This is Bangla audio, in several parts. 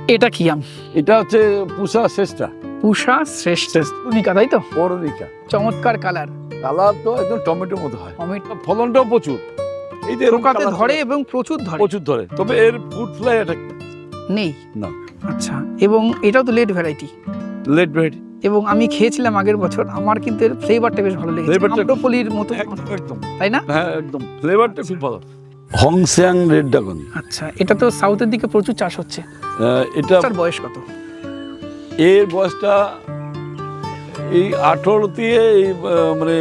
এটা কি আম? এটা হচ্ছে পুষা শ্রেষ্ঠা। পুষা শ্রেষ্ঠ অরুণিকা, তাই তো? অরুণিকা চমৎকার কালার। কালার তো একদম টমেটোর মতো হয়, টমেটো ফলনটাও প্রচুর। এই যে এরকম পোকাতে colour ধরে ছিল, এবং প্রচুর ধরে। প্রচুর ধরে, তবে এর ফুড ফ্লাই এটা নেই না, আচ্ছা, এবং এটাও তো লেট ভ্যারাইটি। Late variety. এবং আমি খেয়েছিলাম আগের বছর, আমার কিন্তু এর ফ্লেভারটা বেশ ভালো লেগেছে, Flavourটা- আম্রপলির মতো, একদম, তাই না? হ্যাঁ একদম, ফ্লেভারটা খুব ভালো। হংসিয়াং রেড ড্রাগন, আচ্ছা, এটা তো সাউথের দিকে প্রচুর চাষ হচ্ছে। এটা তার বয়স কত? এর বয়সটা এই 18 দিয়ে এই মানে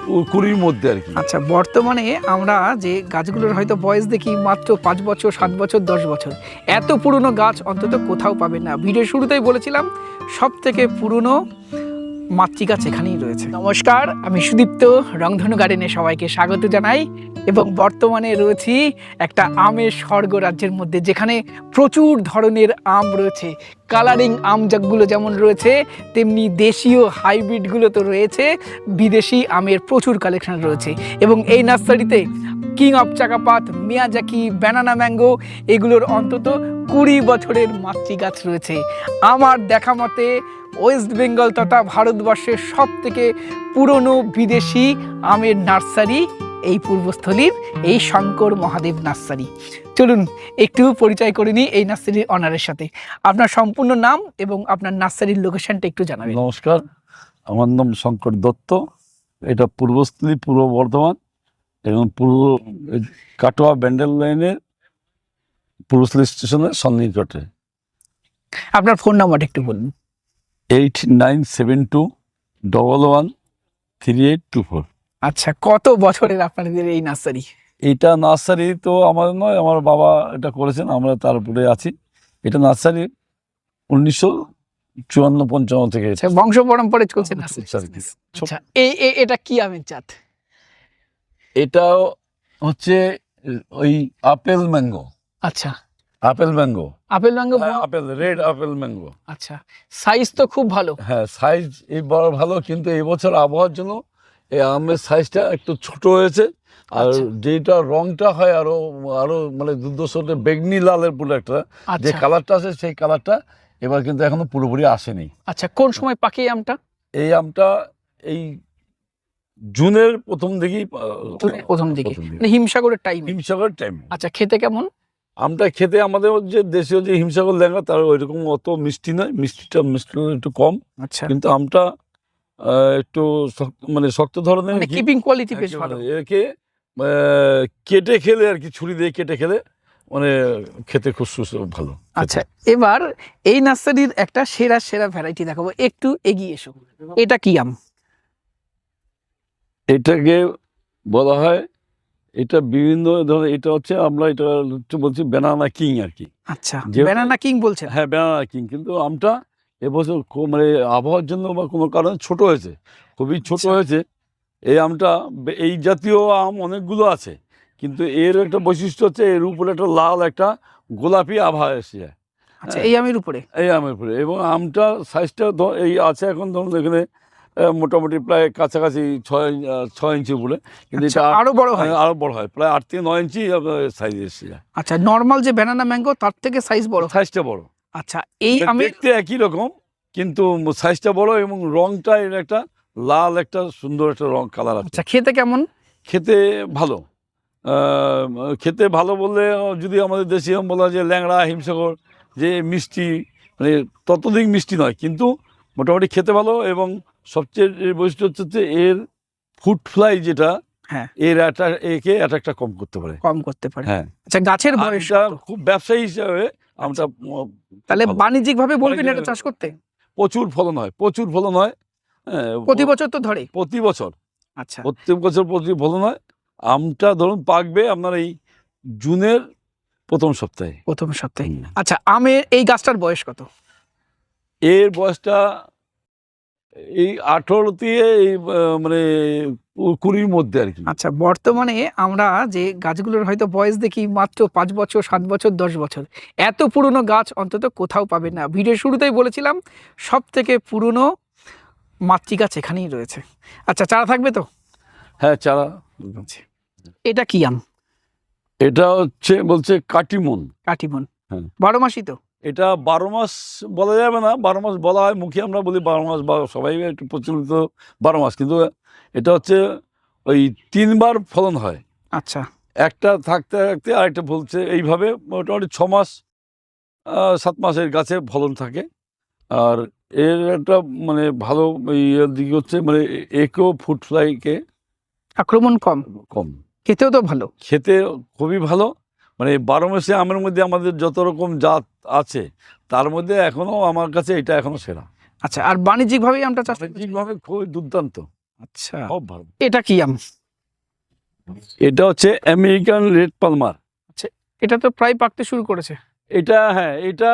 20-র মধ্যে আর কি। আচ্ছা, বর্তমানে আমরা যে গাছগুলোর হয়তো বয়স দেখি মাত্র 5 বছর, 7 বছর, 10 বছর, এত পুরনো গাছ অন্তত কোথাও পাবেন না। ভিডিও শুরুতেই বলেছিলাম সব থেকে পুরনো মাতৃ গাছ এখানেই রয়েছে। নমস্কার, আমি সুদীপ্ত, রংধনু গার্ডেনে সবাইকে স্বাগত জানাই। এবং বর্তমানে রয়েছি একটা আমের স্বর্গ রাজ্যের মধ্যে, যেখানে প্রচুর ধরনের আম রয়েছে। কালারিং আম যেগুলো যেমন রয়েছে, তেমনি দেশীয় হাইব্রিডগুলো তো রয়েছে, বিদেশি আমের প্রচুর কালেকশন রয়েছে। এবং এই নার্সারিতে king of Chakapat, Miyazaki, banana mango এগুলোর অন্তত 20 বছরের মাতৃ গাছ রয়েছে। আমার দেখা মতে ওয়েস্ট বেঙ্গল তথা ভারতবর্ষের সব থেকে পুরনো বিদেশি আমের নার্সারি এই পূর্বস্থলীর এই শঙ্কর মহাদেব নার্সারি। চলুন একটু পরিচয় করে নিই এই নার্সারির অনারের সাথে। আপনার সম্পূর্ণ নাম এবং আপনার নার্সারির লোকেশনটা একটু জানাবেন। নমস্কার, আমার নাম শঙ্কর দত্ত। এটা পূর্বস্থলী, পূর্ব বর্ধমান এবং পূর্ব কাটোয়া ব্যান্ডেল লাইনের পূর্বস্থলী স্টেশনের সন্নিকটে। আপনার ফোন নাম্বারটা একটু বলুন। 8972113824। আচ্ছা, কত বছরের আপনাদের এই নার্সারি? এটা নার্সারি তো আমাদের নয়, আমার বাবা এটা করেছেন, আমরা তার উপরে আছি। এটা নার্সারি 1954-55 থেকে আচ্ছা, বংশ পরম্পরায় চলছে নার্সারি। আর কি। আচ্ছা, এটা কি আমের জাত? এটাও হচ্ছে ওই আপেল ম্যাঙ্গো। আচ্ছা, apple mango, apple mango. Apple red apple mango. আচ্ছা, সাইজ তো খুব ভালো। হ্যাঁ, সাইজ এই বড় ভালো, কিন্তু এই বছর আবহাওয়ার জন্য এই আমের সাইজটা একটু ছোট হয়েছে। আর আচ্ছা। যেটা রংটা হয় আরো আরো মানে দুর্ধর্ষ বেগনি লালের পুরো একটা যে আচ্ছা, কালারটা আছে, সেই কালারটা এবার কিন্তু এখনো পুরোপুরি আসেনি। আচ্ছা, কোন সময় পাকে এই আমটা? এই আমটা এই জুনের প্রথম দিকেই প্রথম দিকে, মানে হিমসাগরের টাইম। হিমসাগর টাইম। আচ্ছা, খেতে কেমন? আমটা খেতে আমাদের যে দেশীয় যে হিমসাগর ল্যাংড়া তার ওইরকম অত মিষ্টি নয়, মিষ্টিটা একটু কম, আচ্ছা, কিন্তু আমটা একটু মানে শক্ত ধরনের। মানে কিপিং কোয়ালিটি বেশ ভালো। একে কেটে খেলে আর কি, ছুরি দিয়ে কেটে খেলে মানে খেতে খুব ভালো। আচ্ছা, এবার এই নার্সারির একটা সেরা সেরা ভ্যারাইটি দেখাবো, একটু এগিয়ে এসো। এটা কি আম? এটাকে বলা হয়, এটা বিভিন্ন ধরনের, এটা হচ্ছে আমরা এটা হচ্ছে বলছি ব্যানানা কিং আর কি। আচ্ছা, যে- ব্যানানা কিং বলছেন? হ্যাঁ, ব্যানানা কিং, কিন্তু আমটা এবছর মানে আবহাওয়ার জন্য বা কোনো কারণে ছোট হয়েছে, খুবই ছোট আচ্ছা। হয়েছে। এই আমটা এই জাতীয় আম অনেকগুলো আছে, কিন্তু এর একটা বৈশিষ্ট্য হচ্ছে এর উপরে একটা লাল একটা গোলাপি আভা এসে যায়। আচ্ছা, এই আমের উপরে? এই আমের উপরে, এবং আমটা সাইজটা এই আছে এখন ধরুন এখানে মোটামুটি প্রায় কাছাকাছি 6 ইঞ্চি উপরে, কিন্তু আচ্ছা, এটা আরো বড় হয়? আরো বড় হয়, প্রায় 8 থেকে 9 ইঞ্চি সাইজ এসে যায়। আচ্ছা, নর্মাল যে ব্যানানা ম্যাঙ্গো তার থেকে সাইজ বড়? সাইজটা বড়। আচ্ছা, এই এটা আমের দেখতে একই রকম, কিন্তু সাইজটা বড় এবং রংটা এর একটা লাল একটা সুন্দর একটা রং কালার আছে। আচ্ছা, খেতে কেমন? খেতে ভালো। খেতে ভালো বললে যদি আমাদের দেশীয় আম বলা যে ল্যাংড়া হিমসাগর যে মিষ্টি, মানে ততদিক মিষ্টি নয়, কিন্তু মোটামুটি খেতে ভালো। এবং সবচেয়ে বৈশিষ্ট্য হচ্ছে এর ফুড ফ্লাই যেটা, হ্যাঁ, এর একে অ্যাটাকটা কম করতে পারে। কম করতে পারে। হ্যাঁ, আচ্ছা, গাছের বয়স আমটা কত? খুব ব্যবসায়ী হিসাবে আমটা তাহলে ভালো। বাণিজ্যিক ভাবে বলবেন এটা বাণিজ্যিক- চাষ করতে? প্রচুর ফলন হয়, প্রচুর ফলন হয়। হ্যাঁ, প্রতি বছর তো ধরে? প্রতি বছর, আচ্ছা, প্রত্যেক বছর প্রতি ফলন হয়। আমটা ধরুন পাকবে আপনার এই জুনের প্রথম সপ্তাহে। প্রথম সপ্তাহে। আচ্ছা, আমের এই গাছটার বয়স কত? এর বয়সটা এই 18 দিয়ে এই মানে 20-র মধ্যে আর কি। আচ্ছা, বর্তমানে আমরা যে গাছগুলোর হয়তো বয়স দেখি মাত্র 5 বছর, 7 বছর, 10 বছর, এত পুরনো গাছ অন্তত কোথাও পাবেন না। ভিডিও শুরুতেই বলেছিলাম সব থেকে পুরনো মাতৃ গাছ এখানেই রয়েছে। আচ্ছা, চারা থাকবে তো? হ্যাঁ, চারা। এটা কি আম? এটা হচ্ছে বলছে কাটিমন। কাটিমন। হ্যাঁ। 12 মাসই তো? এটা 12 মাস বলা যাবে না, 12 মাস বলা হয় মুখে, আমরা বলি 12 মাস বা সবাই একটু প্রচলিত 12 মাস, কিন্তু এটা হচ্ছে ওই 3 বার ফলন হয়। আচ্ছা, একটা থাকতে থাকতে আরেকটা ফলছে, এইভাবে মোটামুটি 6 মাস 7 মাসের গাছে ফলন থাকে। আর এর একটা মানে ভালো ইয়ের দিক হচ্ছে মানে একো ফ্রুট ফ্লাইকে আক্রমণ কম, কম, খেতেও তো ভালো। খেতে খুবই ভালো। মানে 12 মাসে আমের মধ্যে আমাদের যত রকম জাত আছে তার মধ্যে এখনো আমার কাছে এটা এখনো সেরা। আচ্ছা, আর বাণিজ্যিকভাবেই আমটা চাষ? বাণিজ্যিকভাবে খুবই দুর্দান্ত, আচ্ছা, খুব ভালো। এটা কি আম? এটা হচ্ছে আমেরিকান রেড পালমার। এটা তো প্রায় পাকতে শুরু করেছে। এটা হ্যাঁ, এটা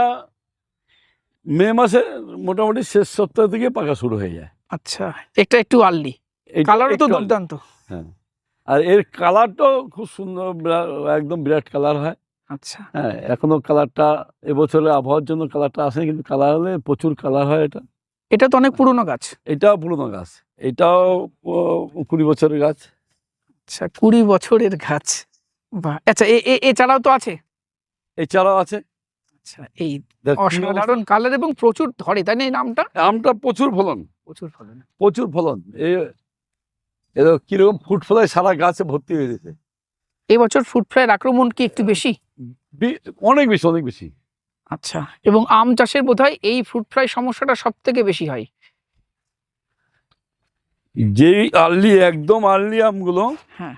মে মাসে মোটামুটি শেষ সপ্তাহ থেকে পাকা শুরু হয়ে যায়। আচ্ছা, এটা একটু আর্লি, এটা কালারও তো একটু দুর্দান্ত। হ্যাঁ, আর এর কালারটাও খুব সুন্দর, একদম বিরাট কালার হয়। আচ্ছা, হ্যাঁ, এখনো কালারটা এবছরের আবহাওয়ার জন্য কালারটা আসেনি, কিন্তু কালার হলে প্রচুর কালার হয়। এটা তো অনেক পুরনো গাছ। এটাও পুরনো গাছ, এটাও 20 বছরের গাছ। আচ্ছা, 20 বছরের গাছ, বাহ। আচ্ছা, এছাড়াও তো আছে? এছাড়াও আছে। আচ্ছা, এই অসাধারণ কালার এবং প্রচুর ধরে, তাই না এই নামটা? আমটা প্রচুর ফলন, প্রচুর ফলন। প্রচুর ফলন। এরকম কিরকম ফুট ফলায় সারা গাছে ভর্তি হয়ে গেছে। এবছর ফ্রুট ফ্লাইয়ের আক্রমণ কি একটু বেশি? অনেক বেশি, অনেক বেশি। আচ্ছা, এবং আম চাষের বোধহয় এই ফ্রুট ফ্লাই সমস্যাটা সব থেকে বেশি হয়। যেই একদম আর্লি আমগুলো হ্যাঁ,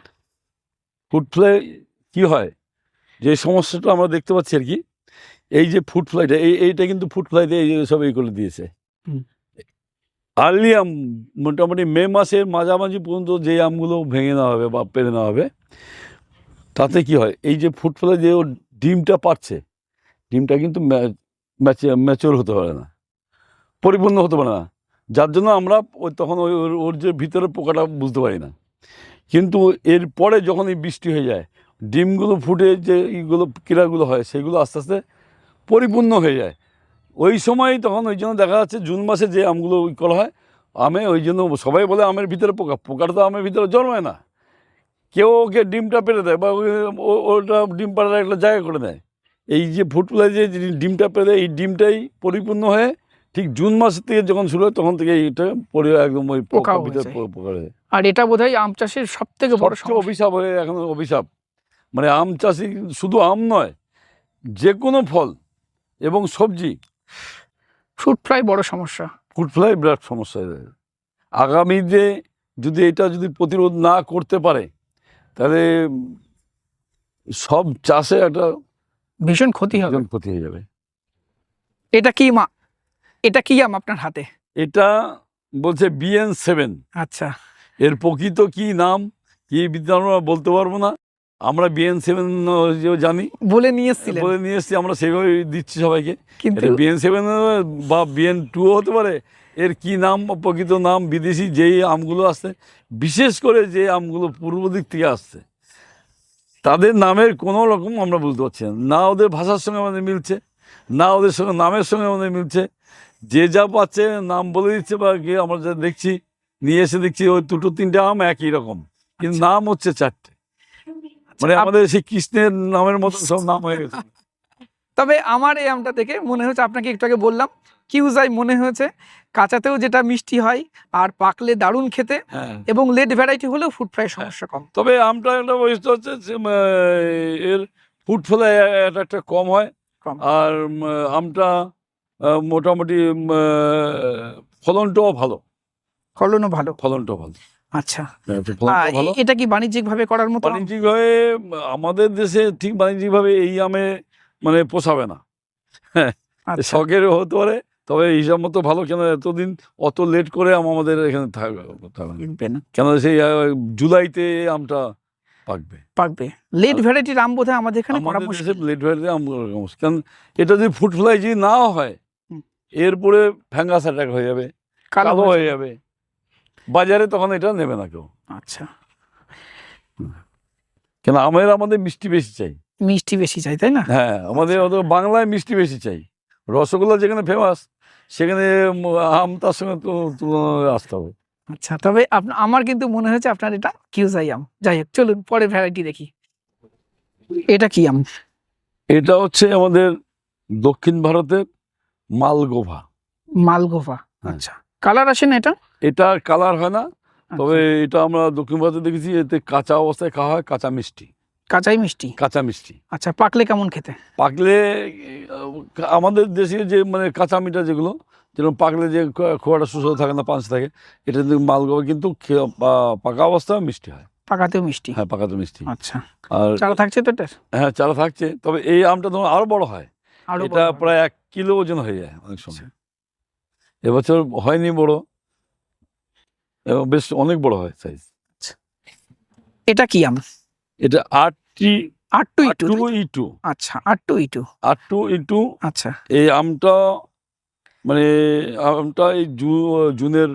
ফুট ফ্লাই কি হয়, যে সমস্যাটা আমরা দেখতে পাচ্ছি আর কি, এই যে ফুট ফ্লাইটা, এইটা কিন্তু ফুট ফ্লাইতে এই সব এই করে দিয়েছে। হুম। আর্লি আম মোটামুটি মে মাসের মাঝামাঝি পর্যন্ত যে আমগুলো ভেঙে নেওয়া হবে বা পেরে নেওয়া হবে, তাতে কি হয়, এই যে ফুট ফ্লাই যে ও ডিমটা পাচ্ছে, ডিমটা কিন্তু ম্যাচিওর হতে পারে না, পরিপূর্ণ হতে পারে না, যার জন্য আমরা তখন ওর যে ভিতরে পোকাটা বুঝতে পারি না। কিন্তু এরপরে যখন এই বৃষ্টি হয়ে যায়, ডিমগুলো ফুটে যে এইগুলো কীড়াগুলো হয় সেগুলো আস্তে আস্তে পরিপূর্ণ হয়ে যায়। ওই সময় তখন ওই জন্য দেখা যাচ্ছে জুন মাসে যে আমগুলো করা হয় আমে, ওই জন্য সবাই বলে আমের ভিতরে পোকা, পোকাটা তো আমের ভিতরে জন্মায় না, কেউ ওকে ডিমটা পেরে দেয় বা ওটা ডিম পাড়ার একটা জায়গা করে দেয়। এই যে ফুটফুলায় যে ডিমটা পেরে দেয়, এই ডিমটাই পরিপূর্ণ হয়ে ঠিক জুন মাসের থেকে যখন শুরু হয় তখন থেকে এইটা পরে একদম ওই পোকা ভিতরে পোকা হয়ে যায়। আর এটা বোধহয় আম চাষের সব থেকে বড় অভিশাপ হয়ে এখন অভিশাপ। মানে আম চাষি শুধু আম নয়, যে কোনো ফল এবং সবজি ফ্রুট ফ্লাই বড় সমস্যা, ফ্রুট ফ্লাই বিরাট সমস্যা হয়ে যায়। আগামীতে যদি এটা যদি প্রতিরোধ না করতে পারে তাহলে সব চাষে একটা ভীষণ ক্ষতি হবে, ক্ষতি হয়ে যাবে। এটা কি এটা কি আম আপনার হাতে? এটা বলছে BN7। আচ্ছা, এর প্রকৃত কি নাম কি বিদ্যমান বলতে পারবো না, আমরা BN7 জানি, বলে নিয়ে এসেছি আমরা, সেভাবে দিচ্ছি সবাইকে। কিন্তু BN7 বা BN2 হতে পারে, এর কি নাম প্রকৃত নাম বিদেশি যেই আমগুলো আসছে, বিশেষ করে যে আমগুলো পূর্ব দিক থেকে আসছে, তাদের নামের কোনো রকম আমরা বুঝতে পারছি না, ওদের ভাষার সঙ্গে আমাদের মিলছে না, ওদের সঙ্গে নামের সঙ্গে আমাদের মিলছে। যে যা পাচ্ছে নাম বলে দিচ্ছে, বা কি আমরা যা দেখছি নিয়ে এসে দেখছি ওই 2-3টে আম একই রকম, কিন্তু নাম হচ্ছে 4টে। মানে আমাদের সেই কৃষ্ণের নামের মতন সব নাম হয়ে গেছে। তবে আমার এই আমটা থেকে মনে হচ্ছে, আপনাকে একটু আগে বললাম কিউজাই মনে হয়েছে, কাঁচাতেও যেটা মিষ্টি হয় আর পাকলে দারুণ খেতে, এবং লেট ভ্যারাইটি হলেও ফুড ফ্লাই সমস্যা কম। তবে আমটা একটা বৈশিষ্ট্য হচ্ছে এর ফুড ফ্লাই একটা কম হয়, আর আমটা মোটামুটি ফলনটাও ভালো, ফলনটাও ভালো। আচ্ছা, এটা কি বাণিজ্যিকভাবে করার মতো? বাণিজ্যিকভাবে আমাদের দেশে ঠিক বাণিজ্যিকভাবে এই আমে মানে পোষাবে না, হ্যাঁ, শখের হতে পারে, তবে হিসাব মতো ভালো। কেন এতদিন অত লেট করে আম আমাদের এখানে থাকবে না, কেন সেই জুলাইতে আমটা পাকবে। লেট ভ্যারাইটির আম বোধহয় আমাদের এখানে লেট ভ্যারাইটি আম, কারণ এটা যদি ফুড ফ্লাই যদি না হয়, এরপরে ফ্যাঙ্গাস অ্যাটাক হয়ে যাবে, কালো হয়ে যাবে, বাজারে তখন এটা নেবে না কেউ। আচ্ছা, কেন আমাদের মিষ্টি বেশি চাই, তাই না? হ্যাঁ, আমাদের বাংলায় মিষ্টি বেশি চাই। রসগোল্লা যেখানে ফেমাস, সেখানে আম তার সঙ্গে তুলনা আসতে হবে। আচ্ছা, তবে আমার কিন্তু মনে হয়েছে আপনার এটা কিউজাই আম। যাই হোক, চলুন পরের ভ্যারাইটি দেখি। এটা কি আম? এটা হচ্ছে আমাদের দক্ষিণ ভারতের মালগোভা। মালগোভা। হ্যাঁ। আচ্ছা, কালার আসে না এটা? এটা কালার হয় না, তবে আচ্ছা, এটা আমরা দক্ষিণ ভারতে দেখেছি, এতে কাঁচা অবস্থায় খাওয়া হয়, কাঁচা মিষ্টি। কাঁচাই মিষ্টি। কাঁচা মিষ্টি আচ্ছা, পাকলে কেমন খেতে? পাকলে আমাদের দেশে যে মানে কাঁচা মিঠা যেগুলো, যেরকম পাকলে যে খুব একটা সুস্বাদু থাকে না, পাঁচ থাকে, এটা কিন্তু মালগোভা কিন্তু পাকা অবস্থায় মিষ্টি হয়। পাকাতেও মিষ্টি। হ্যাঁ, পাকাতে মিষ্টি। আচ্ছা, আর চারা থাকছে তো এটার? হ্যাঁ, চারা থাকছে, তবে এই আমটা ধরুন আরো বড় হয়। আরো এটা বড় হয়। প্রায় 1 কিলো ওজন হয়ে যায় অনেক আচ্ছা, সময়। এবছর হয়নি বড়, এবং বেশ অনেক বড় হয় সাইজ। আচ্ছা। এটা কি আম? এটা আটটি আট্টু ইটু। আটটু ইটু। আচ্ছা, আট্টু ইটু। আটটু ইটু। আচ্ছা, এই আমটা মানে আমটা এই জুনের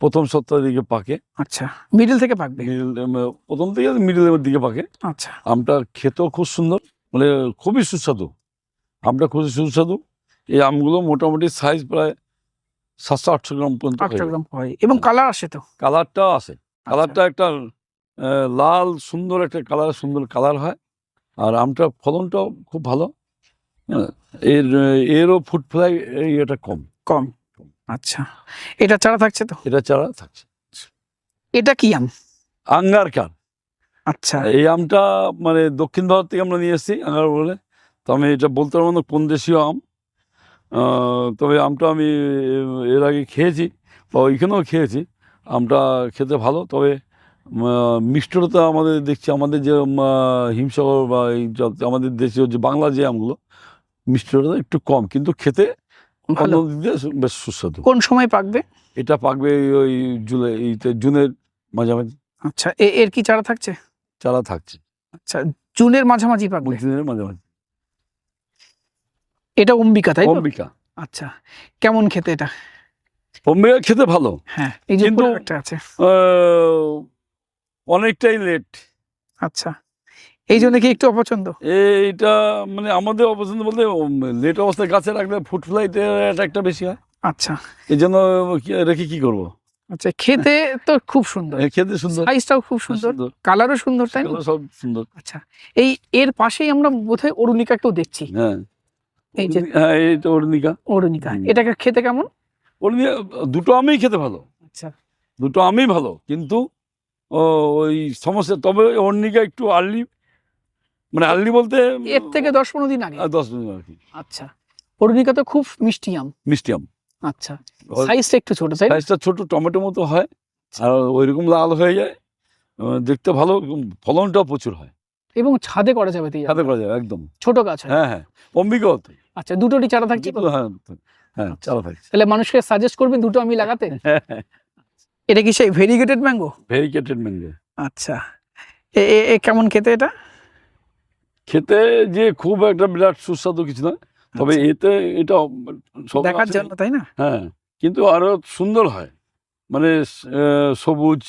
প্রথম সপ্তাহের দিকে পাকে। আচ্ছা, মিডল থেকে পাকবে। প্রথম থেকে মিডলের দিকে পাকে। আচ্ছা, আমটা খেতেও খুব সুন্দর, মানে খুবই সুস্বাদু। আমটা খুবই সুস্বাদু। এই আমগুলো মোটামুটি সাইজ প্রায় 700-800 গ্রাম পর্যন্ত 800 গ্রাম হয় এবং কালার আসে তো? কালারটাও আছে। আচ্ছা, কালারটা একটা লাল সুন্দর একটা কালার, সুন্দর কালার হয়। আর আমটার ফলনটাও খুব ভালো। হ্যাঁ, এরও ফুড ফ্লাই এটা কম। কম। আচ্ছা, এটা চারা থাকছে তো? এটা চারা থাকছে। এটা কি আম? আঙ্গার কার। আচ্ছা, এই আমটা মানে দক্ষিণ ভারত থেকে আমরা নিয়ে এসেছি, আঙ্গার বলে। তো আমি এটা বলতে পারবো না কোন দেশীয় আম। তবে আমটা আমি এর আগে খেয়েছি, বা ওইখানেও খেয়েছি। আমটা খেতে ভালো, তবে মিষ্টতা আমাদের দেখছি, আমাদের যে হিমসাগর বা এই আমাদের দেশীয় যে বাংলা যে আমগুলো, মিষ্টতা একটু কম, কিন্তু খেতে অন্য ভালো। দিক দিয়ে বেশ সুস্বাদু। কোন সময় পাকবে? এটা পাকবে ওই জুলাই জুনের মাঝামাঝি। আচ্ছা, এর কি চারা থাকছে? চারা থাকছে আচ্ছা, জুনের মাঝামাঝি পাকবে। জুনের মাঝামাঝি। এটা অম্বিকা, তাই তো? অম্বিকা। আচ্ছা, কেমন খেতে এটা? অম্বিকা খেতে ভালো, হ্যাঁ, এই যে কিন্তু পুরো একটা আছে। অনেকটাই লেট। আচ্ছা, এই জন্য কি একটু অপছন্দ? এইটা মানে আমাদের অপছন্দ বলতে, লেট অবস্থায় গাছে রাখলে ফুড ফ্লাইটের একটা বেশি হয়। আচ্ছা, এই জন্য রেখে কি করবো। আচ্ছা, খেতে তো খুব সুন্দর, খেতে সুন্দর, সাইজটাও খুব সুন্দর, সুন্দর, কালারও সুন্দর, তাই না? সব সুন্দর। আচ্ছা, এই এর পাশেই আমরা বোধহয় অরুণিকাকেও দেখছি। হ্যাঁ, এই যে হ্যাঁ, এইটা অরুণিকা। অরুণিকা, হুম। এটাকে খেতে কেমন? অরুণিকা দুটো আমি খেতে ভালো, আচ্ছা, দুটো আমি ভালো, কিন্তু ওই সমস্যা, তবে অরুণিকা একটু আর্লি, মানে আর্লি বলতে এর থেকে 10-15 দিন আগে। 10 দিন আর কি। আচ্ছা, অরুণিকা তো খুব মিষ্টি আম। মিষ্টি আম, আচ্ছা, সাইজটা একটু ছোট, তাই না? সাইজটা ছোট, টমেটো মতো হয়, আর ওইরকম লাল হয়ে যায়, দেখতে ভালো, ফলনটাও প্রচুর হয়। এবং ছাদে করা যাবে তো এই সাথে আমটা। করা যাবে একদম। ছোট গাছ হয়। হ্যাঁ, হ্যাঁ, অম্বিকাও তাই। আচ্ছা, দুটোরই চারা থাকছে তো? হ্যাঁ, হ্যাঁ, চারা থাকছে। তাহলে মানুষকে সাজেস্ট করবেন দুটো আমি লাগাতে? হ্যাঁ, হ্যাঁ, এটা কি সেই ভেরিগেটেড ম্যাঙ্গো? Variegated mango. আচ্ছা, এ কেমন খেতে এটা? খেতে যে খুব একটা বিরাট সুস্বাদু কিছু না, তবে আচ্ছা, এতে এটা সব দেখার আছে। জন্য, তাই না? হ্যাঁ, কিন্তু আরো সুন্দর হয়, মানে সবুজ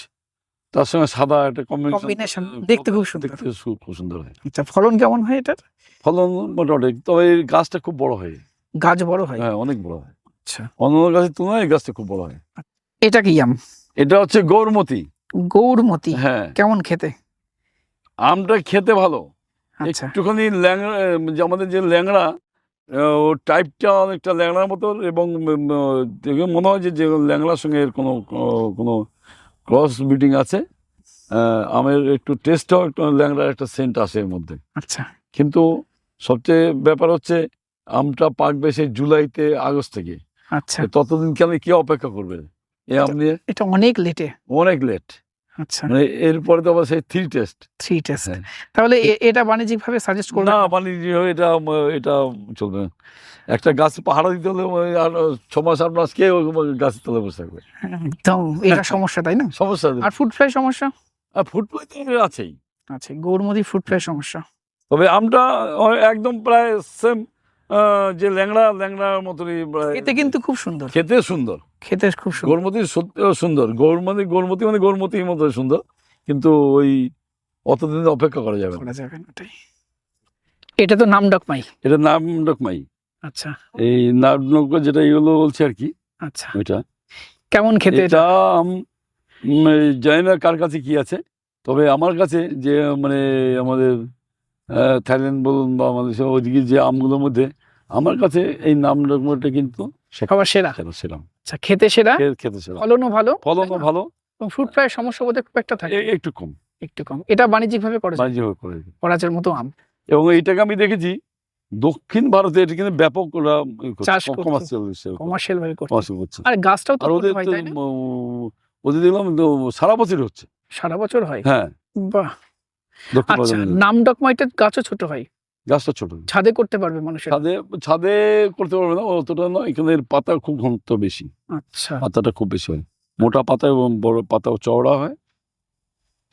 তার সঙ্গে সাদা একটা কম্বিনেশন দেখতে খুব সুন্দর। দেখতে খুব সুন্দর হয়। আচ্ছা, ফলন কেমন হয় এটার? ফলন মোটামুটি, তবে এই গাছটা খুব বড় হয়। গাছ বড় হয়? হ্যাঁ, অনেক বড় হয়। আচ্ছা, অন্য গাছের তুলনায় এই গাছটা খুব বড় হয়। এটা কি আম? এটা হচ্ছে গৌরমতি। গৌরমতি। হ্যাঁ, কেমন খেতে? আমটা খেতে ভালো, আচ্ছা, একটুখানি ল্যাংড়া, যে আমাদের যে ল্যাংড়া, ওর টাইপটা অনেকটা ল্যাংড়ার মতো, এবং দেখে মনে হয় যে ল্যাংড়ার সঙ্গে এর কোনো ক্রস ব্রিডিং আছে। আমের একটু টেস্টটাও একটু ল্যাংড়ার একটা সেন্ট আসে এর মধ্যে। আচ্ছা, কিন্তু সবচেয়ে ব্যাপার হচ্ছে, আমটা পাকবে সেই জুলাইতে আগস্ট থেকে। আচ্ছা, ততদিন কে অপেক্ষা করবে এই আম নিয়ে? এটা অনেক লেটে। অনেক লেট, আচ্ছা, মানে এরপরে তো আবার সেই 3 টেস্ট। 3 টেস্ট। হ্যাঁ। তাহলে এটা বাণিজ্যিক ভাবে সাজেস্ট করবেন না, না? বাণিজ্যিক হবে এটা চলবে না। একটা গাছ পাহারা দিতে হলে আর 6 মাস 8 মাস কে ওই গাছের তলায় বসে থাকবে? একদম, এটা সমস্যা, তাই না? সমস্যা আর ফুড ফ্লাই সমস্যা ফুড ফ্লাই তো আছেই। আছে, গৌরমতি ফুড ফ্লাই সমস্যা। তবে আমটা একদম প্রায় সেম, যে ল্যাংড়ার মতনই প্রায়। খেতে কিন্তু খুব সুন্দর। খেতে সুন্দর, খেতে খুব সুন্দর। গৌরমতি সত্যিও সুন্দর। গৌরমতি মানে গৌরমতির মতো সুন্দর, কিন্তু ওই অতদিন অপেক্ষা করা যাবে না। করা যাবে না, ওটাই। এটা তো নামডকমাই। এটা নামডকমাই। আচ্ছা, এই নামডক যেটা এগুলো বলছে আর কি, আচ্ছা, ওইটা। কেমন খেতে এটা? এটা জানি না কার কাছে কি আছে, তবে আমার কাছে যে মানে আমাদের থাইল্যান্ড বলুন বা মালয়েশিয়া, ওইদিকে যে আমগুলোর মধ্যে আমার কাছে এই নাম ডকমাটা কিন্তু সবার সেরা। সেরাম, আচ্ছা, খেতে সেরা, খেতে সেরা, ফলনও ভালো, ফলনও ভালো, এবং ফ্রুট ফ্লাই সমস্যা বোধহয় খুব একটা থাকে একটু কম, একটু কম। এটা বাণিজ্যিকভাবে করা যায়, বাণিজ্যিকভাবে করে। করাচের মতো আম। এবং এইটাকে আমি দেখেছি দক্ষিণ ভারতে এটা কিন্তু ব্যাপক ওরা চাষ করছে, কমার্শিয়াল ভাবে করছে। করছে। আর গাছটাও তো আর ছোট ওদের হয়, তো তাই না? ওদের দেখলাম তো সারা বছর হচ্ছে, সারা বছর হয়। হ্যাঁ। বাহ। দক্ষিণ আচ্ছা, ভারতে নাম ডকমাইটের গাছও ছোট হয়, গাছটা ছোট, ছাদে করতে পারবে মানুষের। ছাদে করতে পারবে না অতটা নয়, এখানে পাতা খুব ঘনত্ব বেশি। আচ্ছা, পাতাটা খুব বেশি হয়, মোটা পাতা এবং বড় পাতাও চওড়া হয়।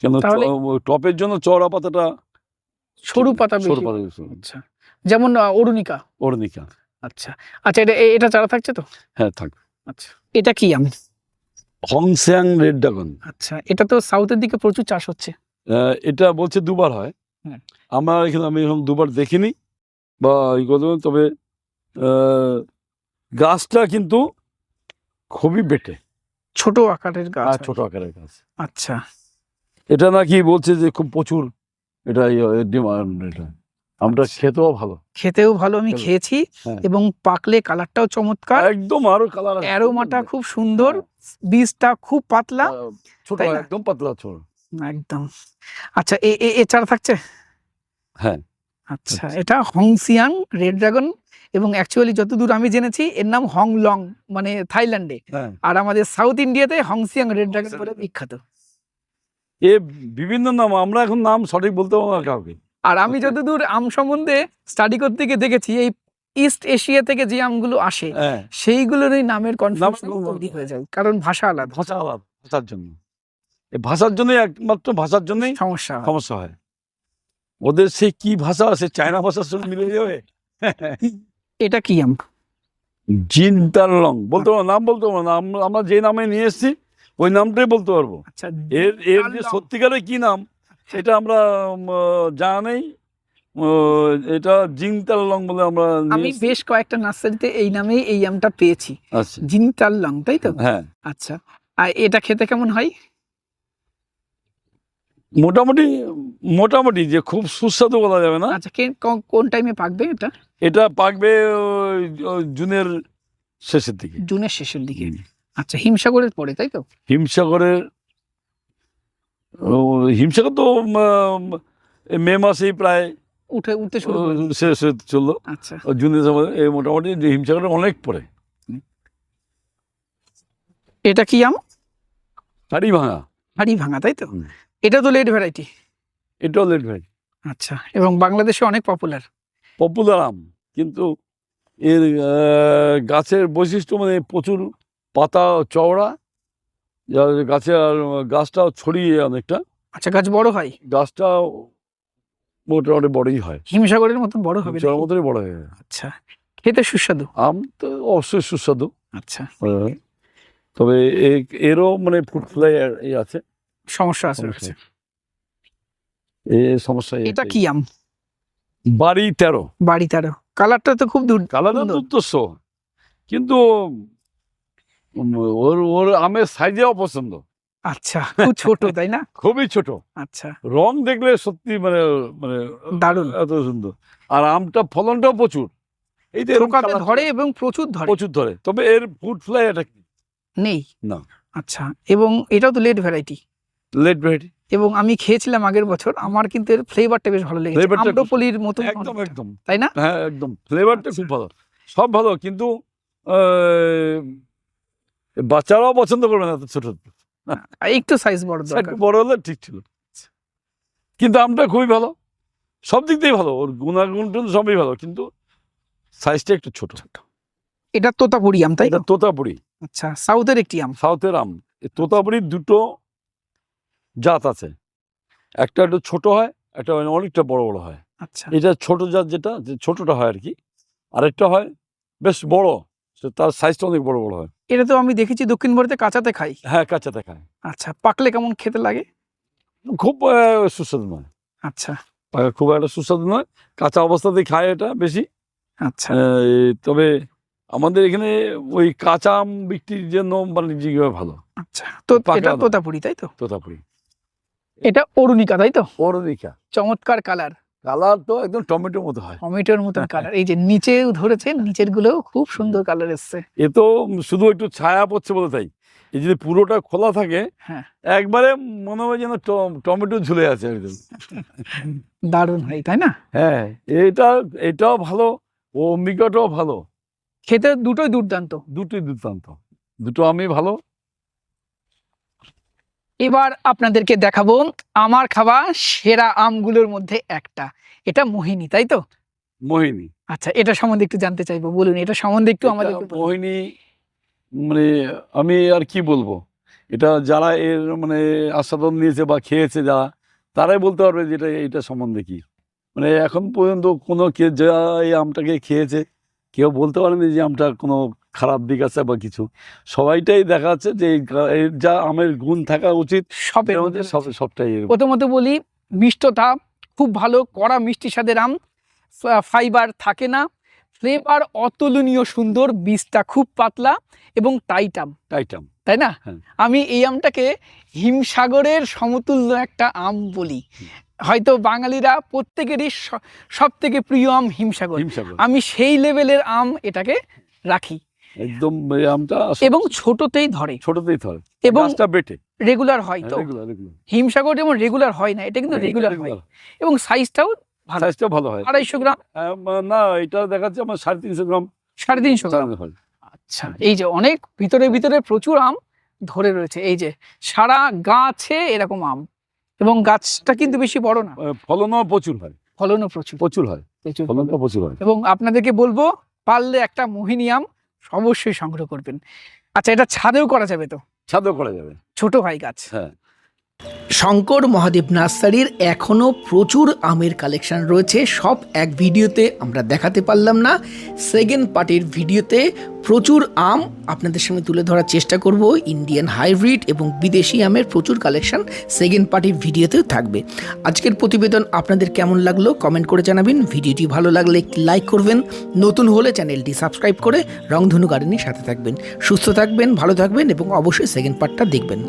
কেন টপের জন্য চওড়া পাতাটা, সরু পাতা বেশি। আচ্ছা, যেমন অরুণিকা। আচ্ছা আচ্ছা, এটা চারা থাকছে তো? হ্যাঁ, থাকবে। আচ্ছা, এটা কি আম? হংসিয়াং রেড ড্রাগন। আচ্ছা, এটা তো সাউথের দিকে প্রচুর চাষ হচ্ছে। এটা বলছে দুবার হয়, আমার এখানে আমি এখন দুবার দেখিনি বা তবে গাছটা কিন্তু খুবই বেটে, ছোট আকারের গাছ। ছোট আকারের গাছ। আচ্ছা, এটা নাকি বলছে যে খুব প্রচুর এটা ডিমান্ড। এটা আমরা খেতেও ভালো, আমি খেয়েছি, এবং পাকলে কালারটাও চমৎকার, একদম আরো কালার, অ্যারোমাটা খুব সুন্দর, বীজটা খুব পাতলা, ছোট, একদম পাতলা ছোট, একদম। আচ্ছা, এ চারা থাকছে? হ্যাঁ। আচ্ছা, এটা হংসিয়াং রেড ড্রাগন, এবং অ্যাকচুয়ালি যতদূর আমি জেনেছি এর নাম হংলং, মানে থাইল্যান্ডে, আর আমাদের সাউথ ইন্ডিয়াতে হংসিয়াং রেড ড্রাগন বলে বিখ্যাত। এ বিভিন্ন নাম, আমরা এখন নাম সঠিক বলতে পারবো না কাউকে। আর আমি যতদূর আম সম্বন্ধে স্টাডি করতে গিয়ে দেখেছি, এই ইস্ট এশিয়া থেকে যে আমগুলো আসে সেইগুলোরই নামের কনফিউশন তৈরি হয়ে যায়, কারণ ভাষা আলাদা। ভাষার জন্য, ভাষার জন্য, একমাত্র ভাষার জন্যই সমস্যা হয়। ওদের সে কি ভাষা, সে চায়না ভাষার সঙ্গে মিলে যাবে। এটা কি আম? জিনতারলং বলতে পারবো, নাম বলতে পারবো না, আমরা যে নামে নিয়ে এসেছি ওই নামটাই বলতে পারবো। আচ্ছা, এর যে সত্যিকারের কি নাম সেটা আমরা জানা নেই। এটা জিনতারলং বলে আমরা, আমি বেশ কয়েকটা নার্সারিতে এই নামেই এই আমটা পেয়েছি। আচ্ছা, জিনতারলং, তাই তো? হ্যাঁ। আচ্ছা, আর এটা খেতে কেমন হয়? মোটামুটি যে খুব সুস্বাদু বলা যাবে না। আচ্ছা, কোন টাইমে পাকবে এটা? এটা পাকবে জুনের শেষের দিকে। জুনের শেষের দিকে। আচ্ছা, হিমসাগরের পরে, তাই তো? হিমসাগর তো মে মাসেই প্রায় উঠতে শুরু শেষ চললো। আচ্ছা, জুনের সময় মোটামুটি হিমসাগরের অনেক পরে। এটা কি আম? হাড়ি ভাঙা, তাই তো? এটা তো লেট ভ্যারাইটি। এটাও লেট ভ্যারাইটি। আচ্ছা, এবং বাংলাদেশে অনেক পপুলার আম, কিন্তু এর গাছের বৈশিষ্ট্য মানে প্রচুর পাতা চওড়া, গাছটাও ছড়িয়ে অনেকটা। আচ্ছা, গাছ বড় হয়? গাছটা মোটামুটি বড়ই হয়, হিমসাগরের মতন বড় হবে, মতনই বড় হয়। আচ্ছা, খেতে সুস্বাদু আম তো অবশ্যই সুস্বাদু। আচ্ছা, তবে এরও মানে ফ্রুট ফ্লাই আছে, সমস্যা আছে। সমস্যা। এটা কি আম? বাড়ি 13। কালারটা তো খুব দুর্ধর্ষ, কিন্তু ওর আমের সাইজেও পছন্দ। আচ্ছা, খুব ছোট, তাই না? খুবই ছোট। আচ্ছা, রং দেখলে সত্যি মানে দারুণ, এত সুন্দর। আর আমটা ফলনটাও প্রচুর, এই যে ধরে এবং প্রচুর ধরে। তবে এর ফ্রুট ফ্লাই এটা নেই না। আচ্ছা, এবং এটাও তো লেট ভ্যারাইটি। এবং আমি খেয়েছিলাম আগের বছর, আমার কিন্তু এর ফ্লেভারটা বেশ ভালো লেগেছে, আম্রপলির মতো। একদম, তাই না? হ্যাঁ, একদম ফ্লেভারটা খুব ভালো, সব ভালো, কিন্তু বাচ্চারাও পছন্দ করবে না ছোট, একটু সাইজ বড় দরকার, বড় হলে ঠিক ছিল। কিন্তু আমটা খুবই ভালো, সব দিক দিয়ে ভালো, ওর গুণাগুণ সবই ভালো, কিন্তু সাইজটা একটু ছোট। এটা তোতাপুরি আম, তাই? এটা তোতাপুরি। আচ্ছা, সাউথের একটি আম। সাউথের আম। তোতাপুরির দুটো জাত আছে, একটা একটু ছোট হয়, একটা অনেকটা বড় হয়। আচ্ছা, এটা ছোট জাত, যেটা ছোটটা হয় আর কি, আরেকটা হয় বেশ বড়, তার সাইজটা অনেক বড় হয়। এটা তো আমি দেখেছি দক্ষিণ ভারতে কাঁচাতে খাই। হ্যাঁ, কাঁচাতে খায়। আচ্ছা, পাকলে কেমন খেতে লাগে? খুব সুস্বাদু নয়। আচ্ছা, খুব একটা সুস্বাদু নয়, কাঁচা অবস্থাতেই খায় এটা বেশি। আচ্ছা, তবে আমাদের এখানে ওই কাঁচা আম বিক্রির জন্য বাণিজ্যিকভাবে ভালো। আচ্ছা, তো এটা তোতাপুরি, তাই তো? তোতাপুরি। এটা অরুণিকা, তাই তো? অরুণিকা, চমৎকার কালার, কালার তো একদম টমেটোর মতো হয়। টমেটোর মতন কালার। এই যে নিচেও ধরেছেন, নিচের গুলোও খুব সুন্দর কালার এসছে। এ তো শুধু একটু ছায়া পড়ছে বলে তাই, এই যদি পুরোটা খোলা থাকে হ্যাঁ, একবারে মনে হয় যেন টমেটো ঝুলে আছে একদম। দারুণ হয় তাই না? হ্যাঁ, এটাও ভালো, ও অম্বিকাটাও ভালো, খেতে দুটোই দুর্দান্ত। দুটোই দুর্দান্ত, দুটো আমি ভালো। এবার আপনাদেরকে দেখাবো আমার খাওয়া সেরা আমগুলোর মধ্যে একটা, এটা মোহিনী, তাই তো? মোহিনী। আচ্ছা, এটা সম্বন্ধে একটু জানতে চাইবো, বলুন এটা সম্বন্ধে একটু এটা আমাদেরকে বলুন। মোহিনী মানে আমি আর কি বলবো, এটা যারা এর মানে আস্বাদন নিয়েছে বা খেয়েছে যারা, তারাই বলতে পারবে যে এটা সম্বন্ধে কি। মানে এখন পর্যন্ত কোনো কে যা এই আমটাকে খেয়েছে কেউ বলতে পারেনি যে আমটা কোনো খারাপ দিক আছে বা কিছু। সবাইটাই দেখা যাচ্ছে যে এর যা আমের গুণ থাকা উচিত সবের এর মধ্যে মধ্যে সবটাই এর। প্রথমত বলি, মিষ্টতা খুব ভালো, কড়া মিষ্টি স্বাদের আম, ফাইবার থাকে না, ফ্লেভার অতুলনীয় সুন্দর, বীজটা খুব পাতলা এবং টাইট আম, টাইটাম। তাই না? হ্যাঁ। আমি এই আমটাকে হিমসাগরের সমতুল্য একটা আম বলি। হয়তো বাঙালিরা প্রত্যেকেরই সব থেকে প্রিয় আম হিমসাগর, হিমসাগর আমি সেই লেভেলের আম এটাকে রাখি। একদম এই আমটা এবং ছোটতেই ধরে, ছোটতেই ধরে এবং গাছটা বেটে রেগুলার হয়। তো রেগুলার হিমসাগর যেমন রেগুলার হয় না, এটা কিন্তু রেগুলার হয়, এবং সাইজটাও ভালো, সাইজটা ভালো হয়। 250 গ্রাম, না এটা দেখাচ্ছে আমার 350 গ্রাম, 350 গ্রাম। হয়। আচ্ছা, এই যে অনেক ভিতরে ভিতরে প্রচুর আম ধরে রয়েছে, এই যে সারা গাছে এরকম আম, এবং গাছটা কিন্তু বেশি বড় না, ফলনও প্রচুর হয়, ফলনও প্রচুর প্রচুর হয়, প্রচুর। ফলনটা প্রচুর হয়। এবং আপনাদেরকে বলবো, পারলে একটা মোহিনী আম অবশ্যই সংগ্রহ করবেন। আচ্ছা, এটা ছাদেও করা যাবে তো? ছাদও করা যাবে, ছোট হয় গাছ। হ্যাঁ। শঙ্কর মহাদেব নার্সারির এখনও প্রচুর আমের কালেকশন রয়েছে, সব এক ভিডিওতে আমরা দেখাতে পারলাম না। সেকেন্ড পার্টির ভিডিওতে প্রচুর আম আপনাদের সামনে তুলে ধরার চেষ্টা করব। ইন্ডিয়ান হাইব্রিড এবং বিদেশি আমের প্রচুর কালেকশন সেকেন্ড পার্টির ভিডিওতেও থাকবে। আজকের প্রতিবেদন আপনাদের কেমন লাগলো কমেন্ট করে জানাবেন। ভিডিওটি ভালো লাগলে লাইক করবেন, নতুন হলে চ্যানেলটি সাবস্ক্রাইব করে রংধনু গার্ডেনের সাথে থাকবেন। সুস্থ থাকবেন, ভালো থাকবেন এবং অবশ্যই সেকেন্ড পার্টটা দেখবেন।